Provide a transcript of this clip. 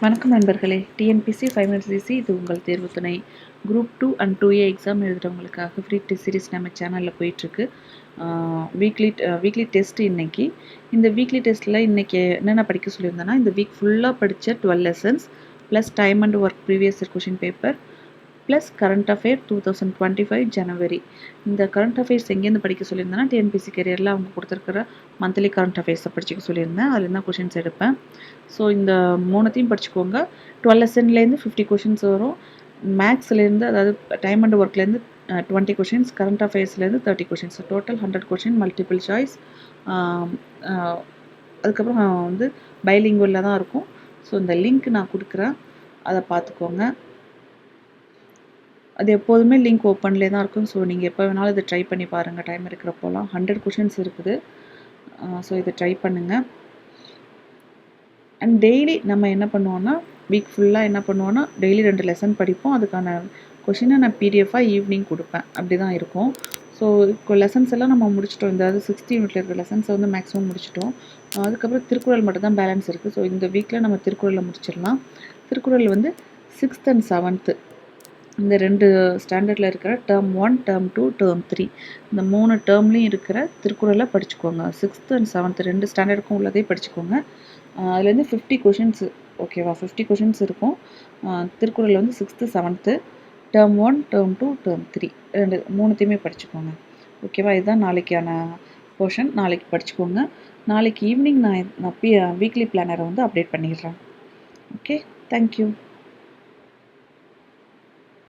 வணக்கம் நண்பர்களே. TNPSC 5 minutes easy இது உங்கள் தேர்வு துணை. குரூப் 2 அண்ட் 2A எக்ஸாம் எழுதுகிறவங்களுக்காக ஃப்ரீ டெஸ்ட் சீரிஸ் நம்ம சேனலில் போயிட்டுருக்கு. வீக்லி டெஸ்ட் இன்னைக்கு. இந்த வீக்லி டெஸ்ட்டில் இன்றைக்கி என்னென்ன படிக்க சொல்லியிருந்தேன்னா, இந்த வீக் ஃபுல்லாக படித்த 12 lessons plus time and work previous year question paper plus current affair 2025 ஜனவரி. இந்த கரண்ட் அஃபேர்ஸ் எங்கேருந்து படிக்க சொல்லியிருந்தேன்னா, டிஎன்பிசி கெரியரில் அவங்க கொடுத்துருக்கிற மந்த்லி கரண்ட் அஃபேர்ஸை படிச்சுக்க சொல்லியிருந்தேன். அதில் தான் கொஷின்ஸ் எடுப்பேன். ஸோ இந்த மூணுத்தையும் படிச்சுக்கோங்க. 12 லெசன்லேருந்து 50 கொஷின்ஸ் வரும். மேக்ஸ்லேருந்து, அதாவது டைம் அண்ட் ஒர்க்லேருந்து 20 கொஷின்ஸ், கரண்ட் அஃபேர்ஸ்லேருந்து 30 questions, total 100 question, multiple choice. அதுக்கப்புறம் வந்து பைலிங்குவலில் தான் இருக்கும். ஸோ இந்த லிங்க் நான் கொடுக்குறேன், அதை பார்த்துக்கோங்க. அது எப்போதுமே லிங்க் ஓப்பன்லேயே தான் இருக்கும். ஸோ நீங்கள் எப்போ வேணாலும் இதை ட்ரை பண்ணி பாருங்கள். டைம் இருக்கிறப்போலாம் 100 கொஷின்ஸ் இருக்குது. ஸோ இதை ட்ரை பண்ணுங்கள். அண்ட் டெய்லி நம்ம என்ன பண்ணுவோன்னா, வீக் ஃபுல்லாக என்ன பண்ணுவோன்னா, டெய்லி 2 லெசன் படிப்போம். அதுக்கான கொஷினை நான் பிடிஎஃபாக ஈவினிங் கொடுப்பேன். அப்படி தான் இருக்கும். ஸோ இப்போ லெசன்ஸ் எல்லாம் நம்ம முடிச்சிட்டோம். இந்த 6th யூனிட்டில் இருக்கிற லெசன்ஸை வந்து மேக்ஸிமம் முடிச்சிட்டோம். அதுக்கப்புறம் திருக்குறள் மட்டும் தான் பேலன்ஸ் இருக்குது. ஸோ இந்த வீக்கில் நம்ம திருக்குறளை முடிச்சிடலாம். திருக்குறள் வந்து 6th and 7th இந்த 2 ஸ்டாண்டர்டில் இருக்கிற டேர்ம் 1, டேர்ம் 2, டேர்ம் 3 இந்த 3 டேர்ம்லேயும் இருக்கிற திருக்குறளை படிச்சுக்கோங்க. 6th and 7th 2 ஸ்டாண்டர்டுக்கும் உள்ளதே படிச்சுக்கோங்க. அதுலேருந்து 50 கொஷின்ஸ், ஓகேவா? 50 கொஷின்ஸ் இருக்கும். திருக்குறள் வந்து 6th 7th term 1, term 2, term 3 மூணுத்தையுமே படிச்சுக்கோங்க. ஓகேவா? இதுதான் நாளைக்கான போர்ஷன். நாளைக்கு படிச்சுக்கோங்க. நாளைக்கு ஈவினிங் நான் வீக்லி பிளானரை வந்து அப்டேட் பண்ணிடுறேன். Okay, thank you.